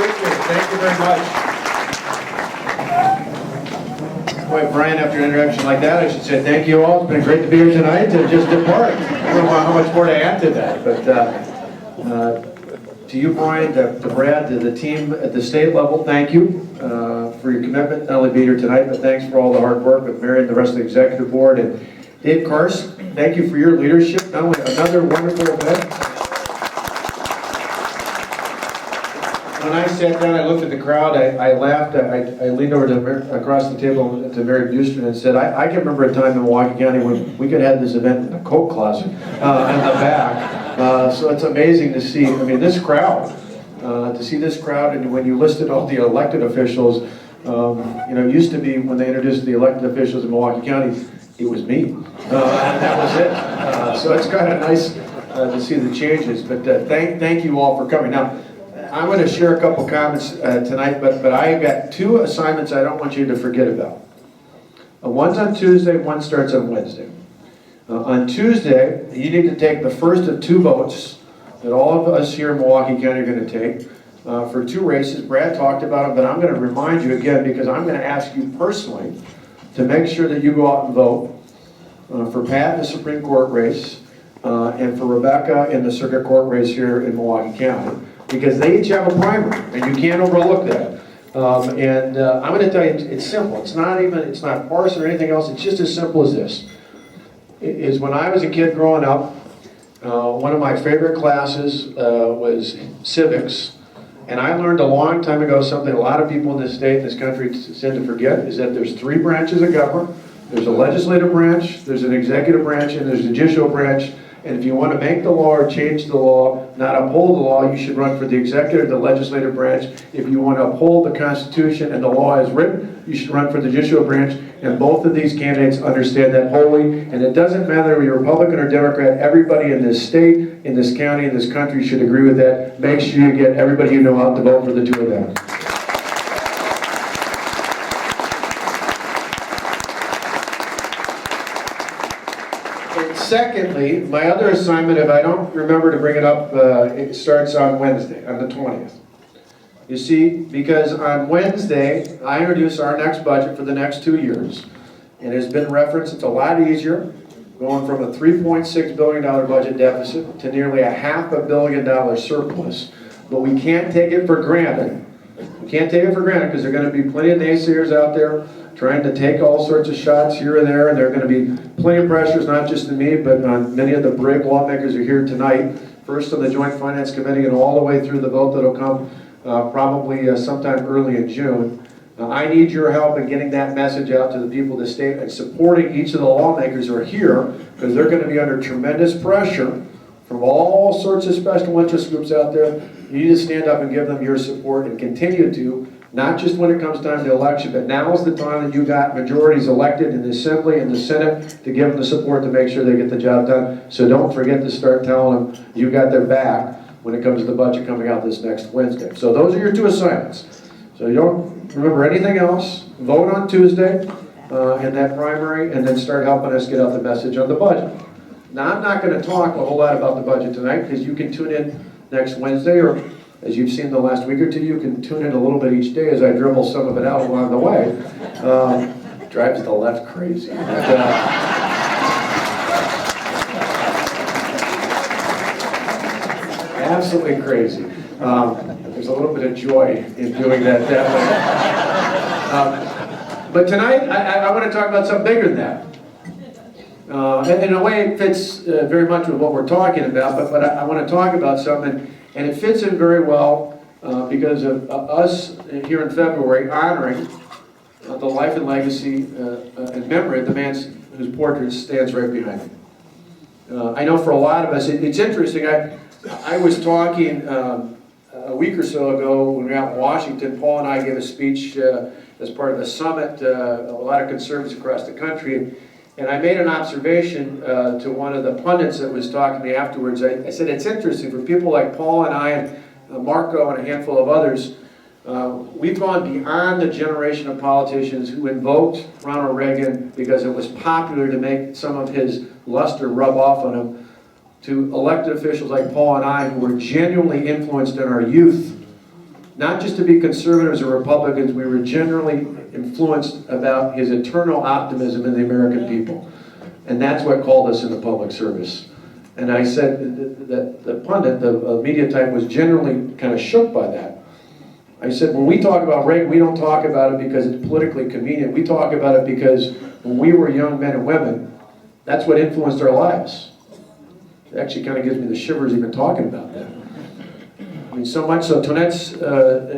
appreciate it. Thank you very much. Boy, Brian, after an introduction like that, I should say thank you all. It's been great to be here tonight and just depart. I don't know how much more to add to that, but to you, Brian, to Brad, to the team at the state level, thank you for your commitment, not only be here tonight, but thanks for all the hard work with Mary and the rest of the executive board. And Dave Carson, thank you for your leadership. Not only another wonderful event. When I sat down, I looked at the crowd, I laughed, I leaned over to across the table to Mary Buston and said, I can remember a time in Milwaukee County when we could have this event in a coat closet in the back. So it's amazing to see, I mean, this crowd, to see this crowd, and when you listed all the elected officials, you know, it used to be when they introduced the elected officials in Milwaukee County, it was me, and that was it. So it's kind of nice to see the changes, but thank you all for coming. Now, I'm going to share a couple comments tonight, but I got two assignments I don't want you to forget about. One's on Tuesday, one starts on Wednesday. On Tuesday, you need to take the first of two votes that all of us here in Milwaukee County are going to take for two races. Brad talked about them, but I'm going to remind you again because I'm going to ask you personally to make sure that you go out and vote for Pat in the Supreme Court race and for Rebecca in the Circuit Court race here in Milwaukee County. Because they each have a primary, and you can't overlook that. I'm going to tell you, it's simple. It's not partisan or anything else. It's just as simple as this. Is when I was a kid growing up, one of my favorite classes was civics, and I learned a long time ago something a lot of people in this state, in this country, tend to forget, is that there's three branches of government. There's a legislative branch, there's an executive branch, and there's a judicial branch. And if you want to make the law or change the law, not uphold the law, you should run for the executive, the legislative branch. If you want to uphold the Constitution and the law as written, you should run for the judicial branch. And both of these candidates understand that wholly. And it doesn't matter if you're Republican or Democrat, everybody in this state, in this county, in this country should agree with that. Make sure you get everybody you know out to vote for the two of them. Secondly, my other assignment, if I don't remember to bring it up, it starts on Wednesday, on the 20th. You see, because on Wednesday, I introduce our next budget for the next 2 years. And it's been referenced, it's a lot easier, going from a $3.6 billion budget deficit to nearly a $500 million surplus. But we can't take it for granted. We can't take it for granted because there are going to be plenty of naysayers out there trying to take all sorts of shots here and there, and there are going to be plenty of pressures, not just on me, but on many of the big lawmakers who are here tonight, first on the Joint Finance Committee and all the way through the vote that will come probably sometime early in June. I need your help in getting that message out to the people of the state and supporting each of the lawmakers who are here, because they're going to be under tremendous pressure from all sorts of special interest groups out there. You need to stand up and give them your support and continue to, not just when it comes time to election, but now is the time that you got majorities elected in the Assembly and the Senate to give them the support to make sure they get the job done. So don't forget to start telling them you got their back when it comes to the budget coming out this next Wednesday. So those are your two assignments. So you don't remember anything else. Vote on Tuesday in that primary, and then start helping us get out the message on the budget. Now, I'm not going to talk a whole lot about the budget tonight because you can tune in next Wednesday, or as you've seen the last week or two, you can tune in a little bit each day as I dribble some of it out along the way. Drives the left crazy. But, absolutely crazy. There's a little bit of joy in doing that way. But tonight, I want to talk about something bigger than that. And in a way, it fits very much with what we're talking about, but I want to talk about something, and it fits in very well because of us here in February honoring the life and legacy and memory of the man whose portrait stands right behind me. I know for a lot of us, it's interesting. I was talking a week or so ago when we were out in Washington. Paul and I gave a speech as part of a summit, a lot of conservatives across the country. And I made an observation to one of the pundits that was talking to me afterwards. I said, it's interesting, for people like Paul and I and Marco and a handful of others, we've gone beyond the generation of politicians who invoked Ronald Reagan because it was popular to make some of his luster rub off on him, to elected officials like Paul and I who were genuinely influenced in our youth not just to be conservatives or Republicans, we were generally influenced about his eternal optimism in the American people. And that's what called us into public service. And I said that the pundit, the media type, was generally kind of shook by that. I said, when we talk about Reagan, we don't talk about it because it's politically convenient. We talk about it because when we were young men and women, that's what influenced our lives. It actually kind of gives me the shivers even talking about that. I mean, so much so, Tonette's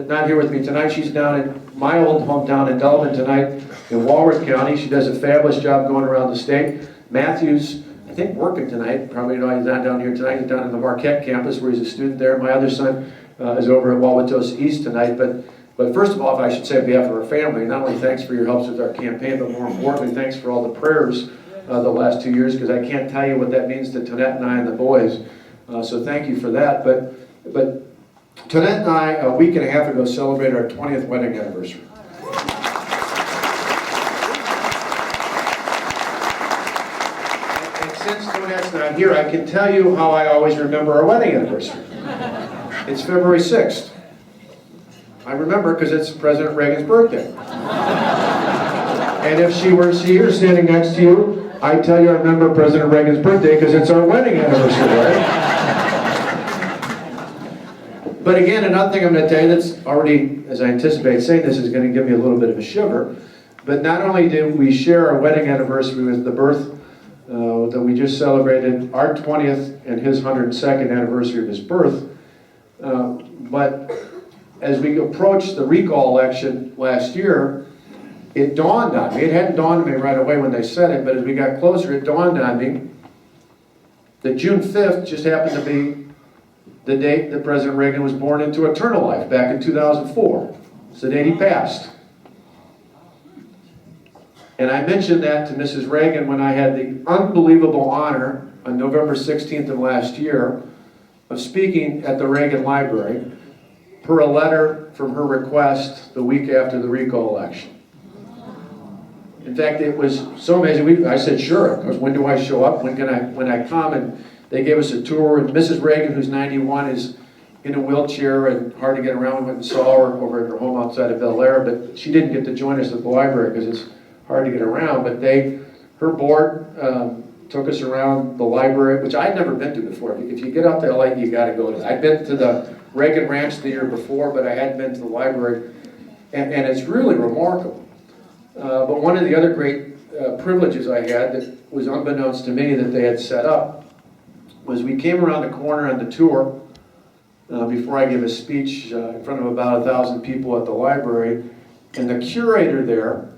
not here with me tonight. She's down in my old hometown in Delavan tonight in Walworth County. She does a fabulous job going around the state. Matthew's, I think, working tonight. Probably know he's not down here tonight. He's down in the Marquette campus where he's a student there. My other son is over at Wawatos East tonight. But first of all, if I should say on behalf of our family, not only thanks for your helps with our campaign, but more importantly, thanks for all the prayers the last 2 years, because I can't tell you what that means to Tonette and I and the boys. So thank you for that. But Tonette and I, a week and a half ago, celebrated our 20th wedding anniversary. And since Tonette's not here, I can tell you how I always remember our wedding anniversary. It's February 6th. I remember because it's President Reagan's birthday. And if she were here standing next to you, I'd tell you I remember President Reagan's birthday because it's our wedding anniversary, right? But again, another thing I'm going to tell you that's already, as I anticipate saying this, is going to give me a little bit of a shiver. But not only did we share our wedding anniversary with the birth that we just celebrated, our 20th and his 102nd anniversary of his birth, but as we approached the recall election last year, it dawned on me, it hadn't dawned on me right away when they said it, but as we got closer, it dawned on me that June 5th just happened to be the date that President Reagan was born into eternal life, back in 2004. It's the date he passed. And I mentioned that to Mrs. Reagan when I had the unbelievable honor on November 16th of last year of speaking at the Reagan Library per a letter from her request the week after the recall election. In fact, it was so amazing. I said, sure, because when do I show up? When I come? And they gave us a tour. And Mrs. Reagan, who's 91, is in a wheelchair and hard to get around. We went and saw her over at her home outside of Bel Air, but she didn't get to join us at the library because it's hard to get around. But her board took us around the library, which I'd never been to before. If you get out to LA, you got to go to. I'd been to the Reagan Ranch the year before, but I hadn't been to the library, and it's really remarkable. But one of the other great privileges I had that was unbeknownst to me that they had set up was we came around the corner on the tour before I gave a speech in front of about 1,000 people at the library, and the curator there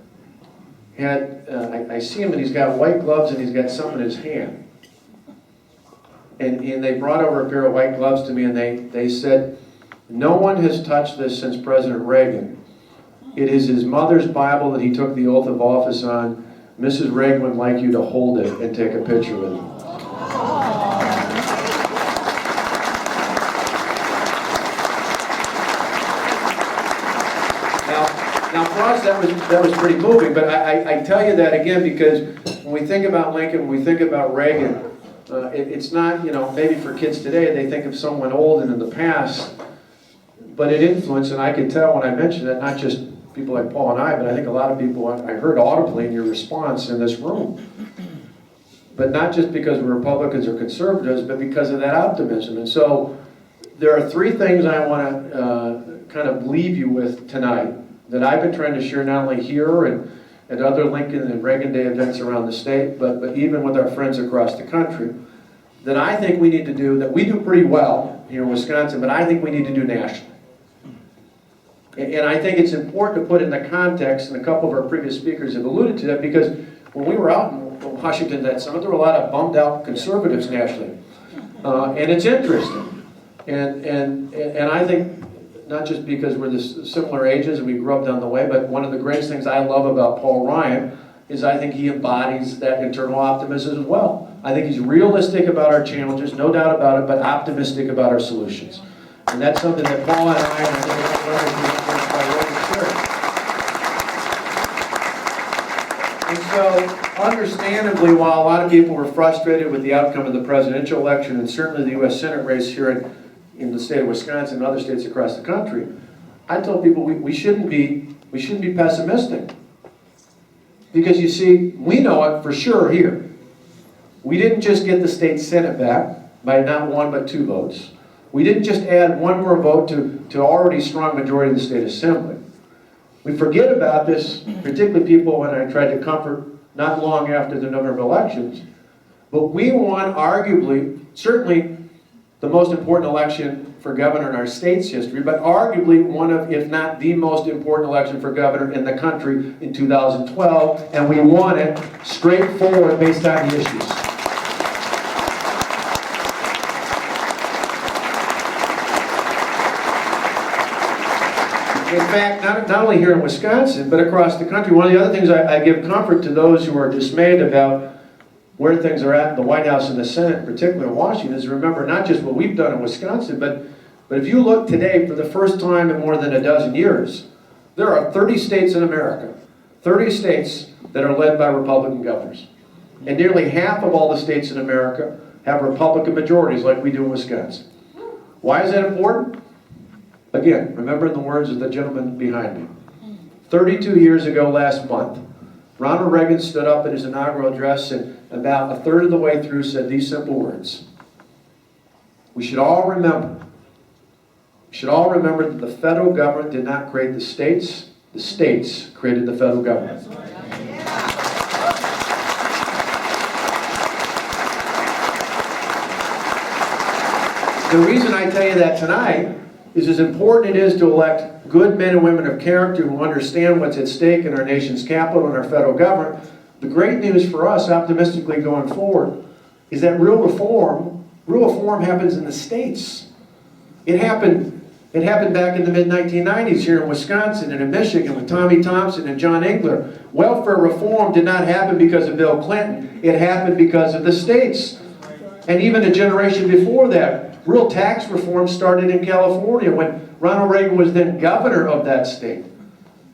had, I see him and he's got white gloves and he's got something in his hand. And they brought over a pair of white gloves to me and they said, no one has touched this since President Reagan. It is his mother's Bible that he took the oath of office on. Mrs. Reagan would like you to hold it and take a picture with him. Now for us that was pretty moving, but I tell you that again because when we think about Lincoln, when we think about Reagan, it's not, maybe for kids today, they think of someone old and in the past, but it influenced, and I could tell when I mentioned it, not just people like Paul and I, but I think a lot of people, I heard audibly in your response in this room. But not just because we're Republicans or conservatives, but because of that optimism. And so there are three things I want to kind of leave you with tonight that I've been trying to share not only here and at other Lincoln and Reagan Day events around the state, but even with our friends across the country, that I think we need to do, that we do pretty well here in Wisconsin, but I think we need to do nationally. And I think it's important to put in the context, and a couple of our previous speakers have alluded to that, because when we were out in Washington that summer, there were a lot of bummed out conservatives nationally. And it's interesting. And I think, not just because we're the similar ages and we grew up down the way, but one of the greatest things I love about Paul Ryan is I think he embodies that internal optimism as well. I think he's realistic about our challenges, no doubt about it, but optimistic about our solutions. And that's something that Paul and I and so, understandably, while a lot of people were frustrated with the outcome of the presidential election and certainly the U.S. Senate race here in the state of Wisconsin and other states across the country, I tell people we shouldn't be pessimistic. Because you see, we know it for sure here. We didn't just get the state Senate back by not 1 but 2 votes. We didn't just add 1 more vote to already strong majority of the state assembly. We forget about this, particularly people when I tried to comfort not long after the November elections. But we won arguably, certainly the most important election for governor in our state's history, but arguably one of, if not the most important election for governor in the country in 2012, and we won it straightforward based on the issues. In fact, not only here in Wisconsin, but across the country, one of the other things I give comfort to those who are dismayed about where things are at in the White House and the Senate, in particular in Washington, is remember not just what we've done in Wisconsin, but if you look today, for the first time in more than a dozen years, there are 30 states in America, 30 states that are led by Republican governors. And nearly half of all the states in America have Republican majorities like we do in Wisconsin. Why is that important? Again, remember the words of the gentleman behind me. 32 years ago last month, Ronald Reagan stood up in his inaugural address and about a third of the way through said these simple words. We should all remember that the federal government did not create the states created the federal government. The reason I tell you that tonight is as important it is to elect good men and women of character who understand what's at stake in our nation's capital and our federal government. The great news for us, optimistically going forward, is that real reform happens in the states. It happened back in the mid-1990s here in Wisconsin and in Michigan with Tommy Thompson and John Engler. Welfare reform did not happen because of Bill Clinton. It happened because of the states. And even a generation before that, real tax reform started in California when Ronald Reagan was then governor of that state.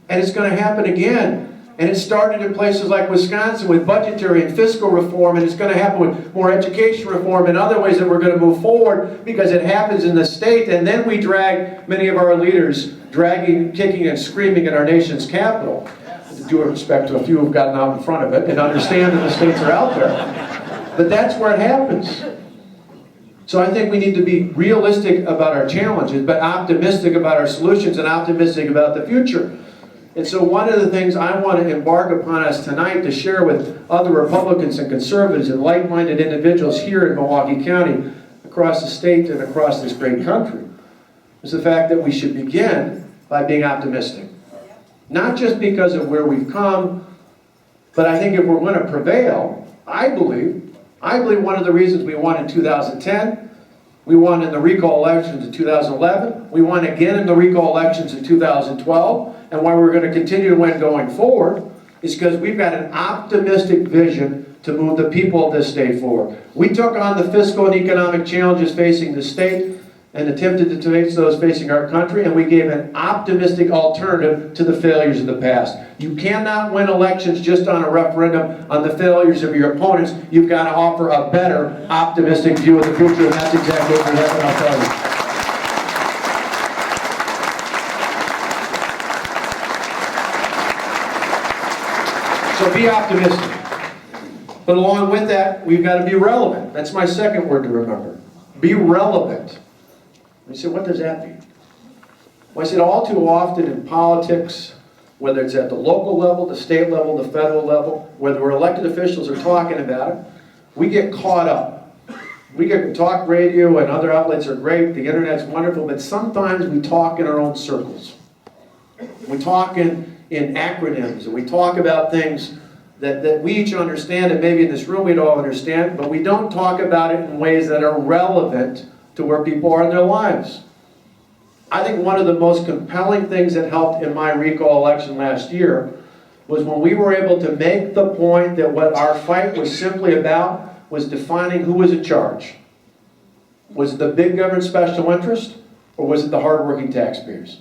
And it's going to happen again. And it started in places like Wisconsin with budgetary and fiscal reform, and it's going to happen with more education reform and other ways that we're going to move forward because it happens in the state. And then we drag many of our leaders dragging, kicking, and screaming at our nation's capital. With due respect to a few who've gotten out in front of it and understand that the states are out there. But that's where it happens. So I think we need to be realistic about our challenges, but optimistic about our solutions and optimistic about the future. And so one of the things I want to embark upon us tonight to share with other Republicans and conservatives and like-minded individuals here in Milwaukee County, across the state and across this great country, is the fact that we should begin by being optimistic. Not just because of where we've come, but I think if we're going to prevail, I believe one of the reasons we won in 2010, we won in the recall elections in 2011, we won again in the recall elections in 2012, and why we're going to continue to win going forward is because we've got an optimistic vision to move the people of this state forward. We took on the fiscal and economic challenges facing the state and attempted to face those facing our country, and we gave an optimistic alternative to the failures of the past. You cannot win elections just on a referendum on the failures of your opponents. You've got to offer a better, optimistic view of the future, and that's exactly what we have, and I'll tell you. So be optimistic. But along with that, we've got to be relevant. That's my second word to remember. Be relevant. You say, what does that mean? Well, I said all too often in politics, whether it's at the local level, the state level, the federal level, whether we're elected officials or talking about it, we get caught up. We get talk radio and other outlets are great, the internet's wonderful, but sometimes we talk in our own circles. We talk in acronyms, and we talk about things that we each understand, and maybe in this room we'd all understand, but we don't talk about it in ways that are relevant to where people are in their lives. I think one of the most compelling things that helped in my recall election last year was when we were able to make the point that what our fight was simply about was defining who was in charge. Was it the big government special interest, or was it the hardworking taxpayers?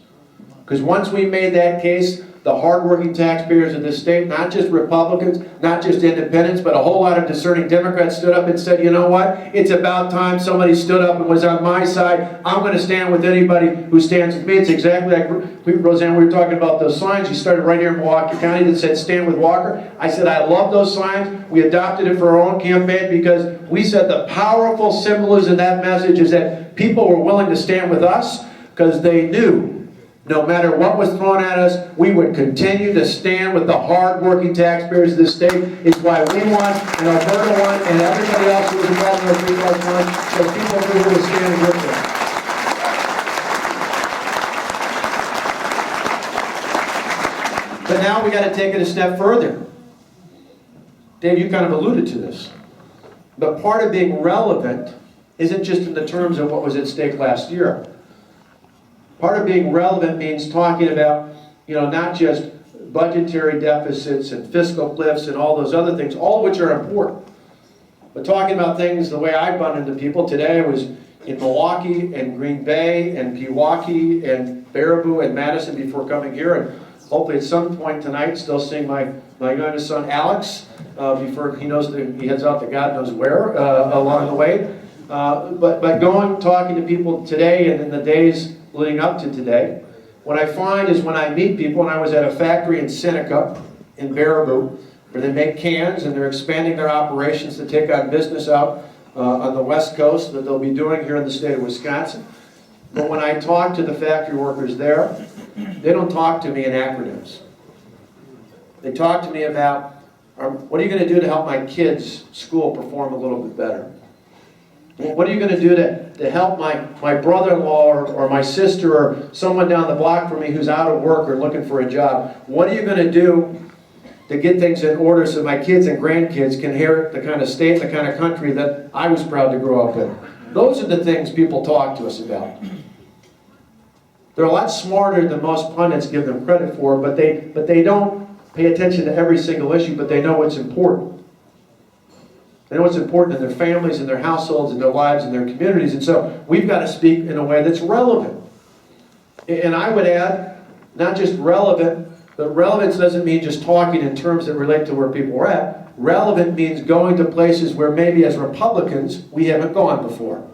Because once we made that case, the hardworking taxpayers of this state, not just Republicans, not just independents, but a whole lot of discerning Democrats stood up and said, you know what? It's about time somebody stood up and was on my side. I'm going to stand with anybody who stands with me. It's exactly like, Roseanne, we were talking about those signs. You started right here in Milwaukee County that said, stand with Walker. I said, I love those signs. We adopted it for our own campaign because we said the powerful symbolism in that message is that people were willing to stand with us because they knew no matter what was thrown at us, we would continue to stand with the hard-working taxpayers of this state. It's why we won, and Alberta won, and everybody else who was involved in our 3+1 won, because people knew who was standing with them. But now we got to take it a step further. Dave, you kind of alluded to this. But part of being relevant isn't just in the terms of what was at stake last year. Part of being relevant means talking about, not just budgetary deficits and fiscal cliffs and all those other things, all of which are important. But talking about things the way I run into people. Today I was in Milwaukee and Green Bay and Pewaukee and Baraboo and Madison before coming here. And hopefully at some point tonight, still seeing my youngest son Alex before he knows that he heads out to God knows where along the way. But talking to people today and in the days leading up to today, what I find is when I meet people, and I was at a factory in Seneca, in Baraboo, where they make cans and they're expanding their operations to take on business out on the West Coast that they'll be doing here in the state of Wisconsin. But when I talk to the factory workers there, they don't talk to me in acronyms. They talk to me about, what are you going to do to help my kids' school perform a little bit better? What are you going to do to help my brother-in-law or my sister or someone down the block from me who's out of work or looking for a job? What are you going to do to get things in order so my kids and grandkids can inherit the kind of state, the kind of country that I was proud to grow up in? Those are the things people talk to us about. They're a lot smarter than most pundits give them credit for, but they don't pay attention to every single issue, but they know what's important. They know what's important in their families, in their households, in their lives, in their communities. And so we've got to speak in a way that's relevant. And I would add, not just relevant, but relevance doesn't mean just talking in terms that relate to where people are at. Relevant means going to places where maybe as Republicans we haven't gone before.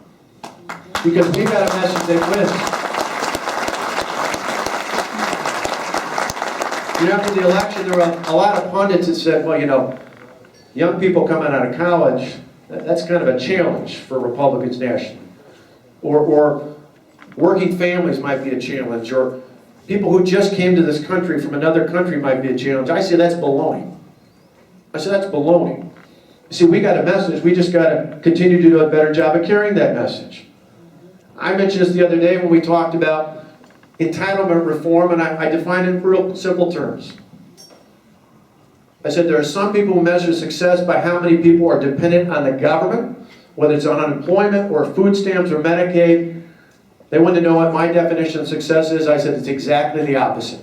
Because we've got a message that wins. After the election, there were a lot of pundits that said, well, young people coming out of college, that's kind of a challenge for Republicans nationally. Or working families might be a challenge, or people who just came to this country from another country might be a challenge. I say that's baloney. That's baloney. You see, we got a message, we just got to continue to do a better job of carrying that message. I mentioned this the other day when we talked about entitlement reform, and I defined it in real simple terms. I said there are some people who measure success by how many people are dependent on the government, whether it's on unemployment or food stamps or Medicaid. They want to know what my definition of success is. I said it's exactly the opposite.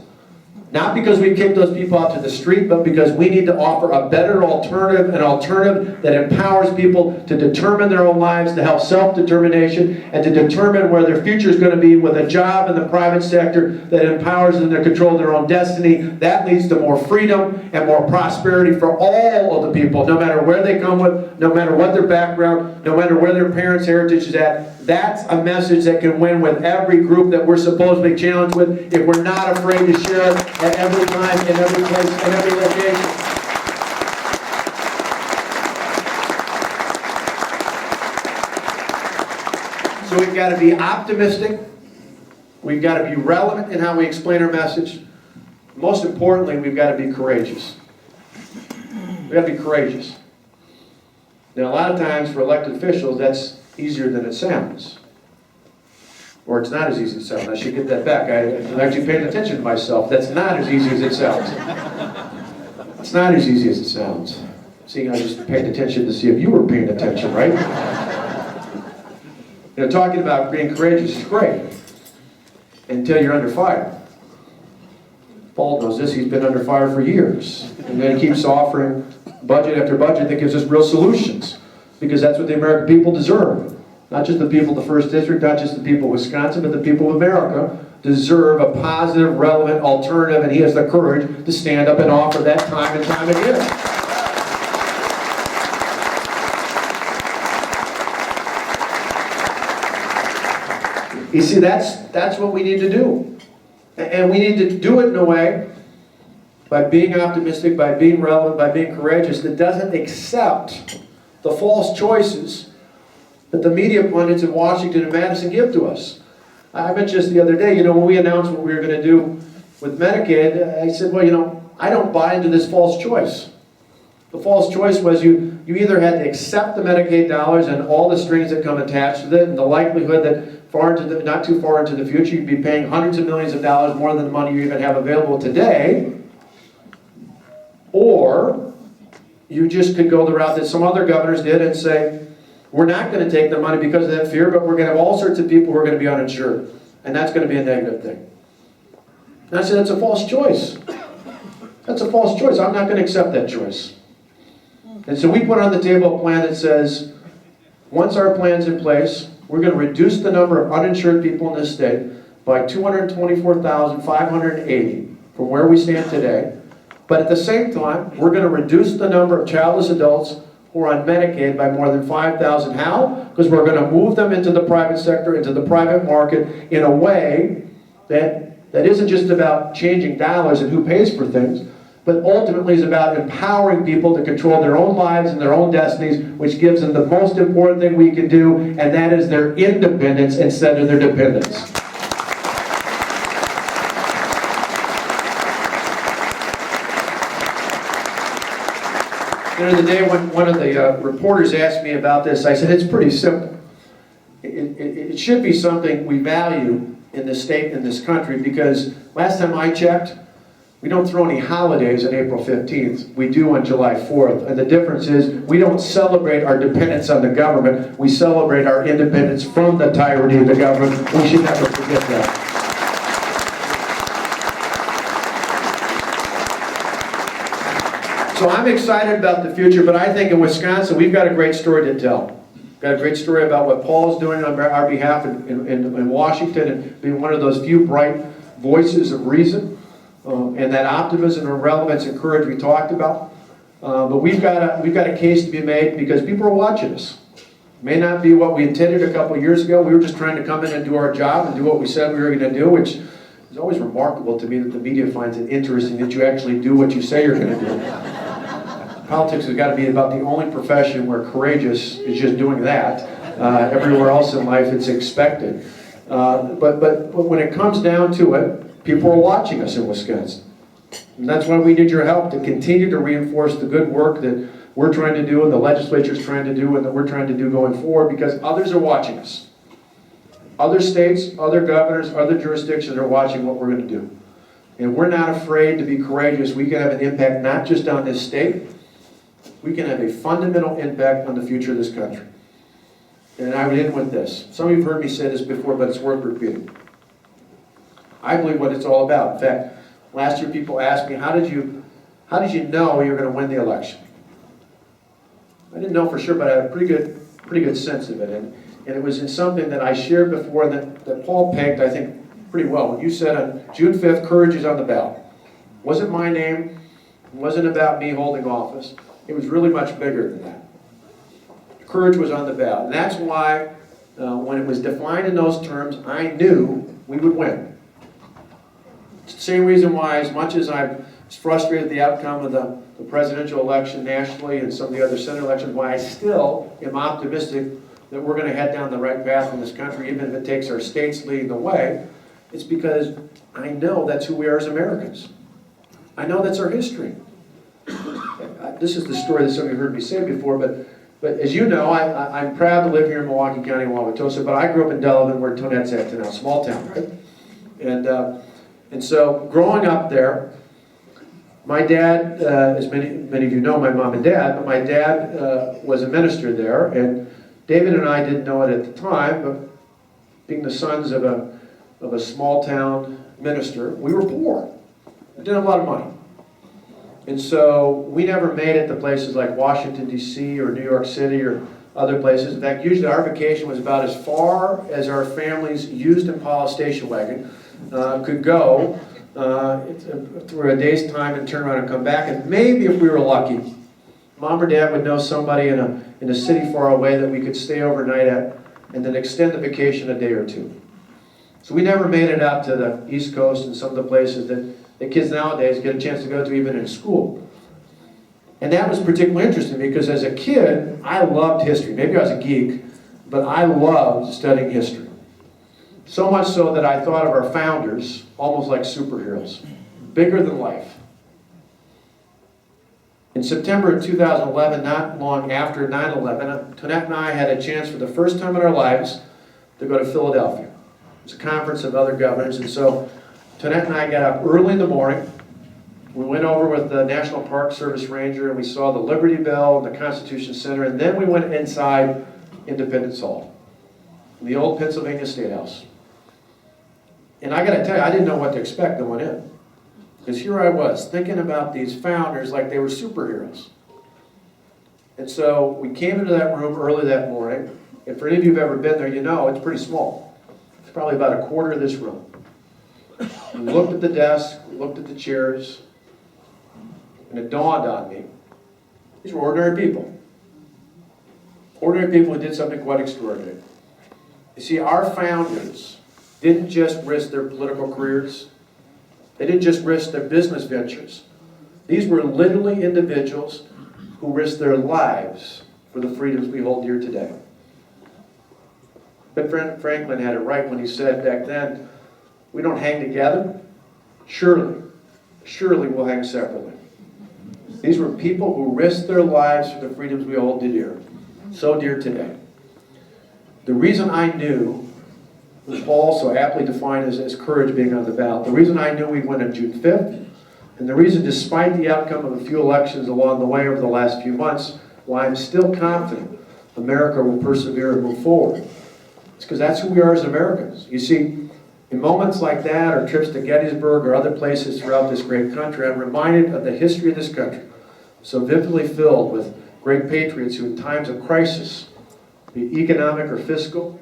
Not because we kicked those people out to the street, but because we need to offer a better alternative, an alternative that empowers people to determine their own lives, to have self-determination, and to determine where their future is going to be with a job in the private sector that empowers them to control their own destiny. That leads to more freedom and more prosperity for all of the people, no matter where they come with, no matter what their background, no matter where their parents' heritage is at. That's a message that can win with every group that we're supposedly challenged with if we're not afraid to share it at every time, in every place, in every location. So we've got to be optimistic. We've got to be relevant in how we explain our message. Most importantly, we've got to be courageous. We've got to be courageous. Now, a lot of times for elected officials, that's easier than it sounds. Or it's not as easy as it sounds. I should get that back. I'm actually paying attention to myself. That's not as easy as it sounds. It's not as easy as it sounds. See, I just paid attention to see if you were paying attention, right? Talking about being courageous is great until you're under fire. Paul knows this. He's been under fire for years. And then he keeps offering budget after budget that gives us real solutions. Because that's what the American people deserve. Not just the people of the 1st District, not just the people of Wisconsin, but the people of America deserve a positive, relevant alternative, and he has the courage to stand up and offer that time and time again. You see, that's what we need to do. And we need to do it in a way, by being optimistic, by being relevant, by being courageous, that doesn't accept the false choices that the media pundits in Washington and Madison give to us. I mentioned just the other day, when we announced what we were going to do with Medicaid, I said, well, I don't buy into this false choice. The false choice was you either had to accept the Medicaid dollars and all the strings that come attached to it, and the likelihood that not too far into the future you'd be paying hundreds of millions of dollars more than the money you even have available today, or you just could go the route that some other governors did and say, we're not going to take the money because of that fear, but we're going to have all sorts of people who are going to be uninsured, and that's going to be a negative thing. And I said, that's a false choice. That's a false choice. I'm not going to accept that choice. And so we put on the table a plan that says, once our plan's in place, we're going to reduce the number of uninsured people in this state by 224,580 from where we stand today. But at the same time, we're going to reduce the number of childless adults who are on Medicaid by more than 5,000. How? Because we're going to move them into the private sector, into the private market, in a way that isn't just about changing dollars and who pays for things, but ultimately is about empowering people to control their own lives and their own destinies, which gives them the most important thing we can do, and that is their independence instead of their dependence. The other day, when one of the reporters asked me about this, I said, it's pretty simple. It should be something we value in this state, in this country, because last time I checked, we don't throw any holidays on April 15th. We do on July 4th. And the difference is we don't celebrate our dependence on the government. We celebrate our independence from the tyranny of the government. We should never forget that. So I'm excited about the future, but I think in Wisconsin we've got a great story to tell. Got a great story about what Paul is doing on our behalf in Washington, and being one of those few bright voices of reason. And that optimism and relevance and courage we talked about. But we've got a case to be made because people are watching us. It may not be what we intended a couple of years ago. We were just trying to come in and do our job and do what we said we were going to do, which is always remarkable to me that the media finds it interesting that you actually do what you say you're going to do. Politics has got to be about the only profession where courageous is just doing that. Everywhere else in life it's expected. But when it comes down to it, people are watching us in Wisconsin. And that's why we need your help to continue to reinforce the good work that we're trying to do and the legislature's trying to do and that we're trying to do going forward, because others are watching us. Other states, other governors, other jurisdictions are watching what we're going to do. And we're not afraid to be courageous. We can have an impact not just on this state, we can have a fundamental impact on the future of this country. And I would end with this. Some of you have heard me say this before, but it's worth repeating. I believe what it's all about. In fact, last year people asked me, how did you know you were going to win the election? I didn't know for sure, but I had a pretty good sense of it. And it was in something that I shared before that Paul pegged, I think, pretty well. When you said on June 5th, courage is on the ballot. It wasn't my name. It wasn't about me holding office. It was really much bigger than that. Courage was on the ballot. And that's why, when it was defined in those terms, I knew we would win. It's the same reason why, as much as I was frustrated at the outcome of the presidential election nationally and some of the other Senate elections, why I still am optimistic that we're going to head down the right path in this country, even if it takes our states leading the way. It's because I know that's who we are as Americans. I know that's our history. This is the story that some of you heard me say before, but as you know, I'm proud to live here in Milwaukee County, Wauwatosa, but I grew up in Delavan, where Tonette's at now, small town, right? And so, growing up there, my dad, as many of you know, my mom and dad, but my dad was a minister there, and David and I didn't know it at the time, but being the sons of a small town minister, we were poor. We didn't have a lot of money. And so we never made it to places like Washington, D.C. or New York City or other places. In fact, usually our vacation was about as far as our family's used Impala station wagon could go through a day's time and turn around and come back. And maybe if we were lucky, Mom or Dad would know somebody in a city far away that we could stay overnight at and then extend the vacation a day or two. So we never made it out to the East Coast and some of the places that the kids nowadays get a chance to go to even in school. And that was particularly interesting because as a kid, I loved history. Maybe I was a geek, but I loved studying history. So much so that I thought of our founders almost like superheroes, bigger than life. In September of 2011, not long after 9/11, Tonette and I had a chance for the first time in our lives to go to Philadelphia. It was a conference of other governors, and so Tonette and I got up early in the morning. We went over with the National Park Service Ranger and we saw the Liberty Bell and the Constitution Center, and then we went inside Independence Hall, the old Pennsylvania State House. And I got to tell you, I didn't know what to expect going in. Because here I was, thinking about these founders like they were superheroes. And so we came into that room early that morning, and for any of you who've ever been there, you know it's pretty small. It's probably about a quarter of this room. We looked at the desk, we looked at the chairs, and it dawned on me, these were ordinary people. Ordinary people who did something quite extraordinary. You see, our founders didn't just risk their political careers. They didn't just risk their business ventures. These were literally individuals who risked their lives for the freedoms we hold dear today. Ben Franklin had it right when he said back then, we don't hang together. Surely we'll hang separately. These were people who risked their lives for the freedoms we hold dear, so dear today. The reason I knew, which Paul so aptly defined as courage being on the ballot, the reason I knew we'd win on June 5th, and the reason despite the outcome of a few elections along the way over the last few months, why I'm still confident America will persevere and move forward, it's because that's who we are as Americans. You see, in moments like that, or trips to Gettysburg or other places throughout this great country, I'm reminded of the history of this country, so vividly filled with great patriots who in times of crisis, be it economic or fiscal,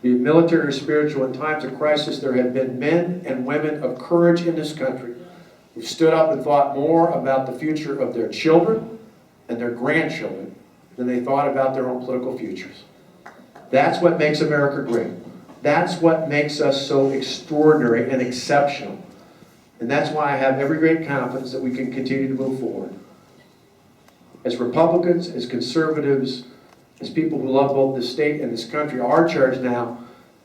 be it military or spiritual, in times of crisis, there have been men and women of courage in this country who stood up and thought more about the future of their children and their grandchildren than they thought about their own political futures. That's what makes America great. That's what makes us so extraordinary and exceptional. And that's why I have every great confidence that we can continue to move forward. As Republicans, as conservatives, as people who love both the state and this country, our charge now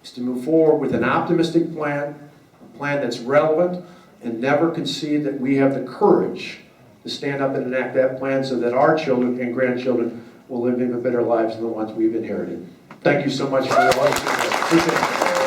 is to move forward with an optimistic plan, a plan that's relevant, and never concede that we have the courage to stand up and enact that plan so that our children and grandchildren will live even better lives than the ones we've inherited. Thank you so much for your life. Appreciate it.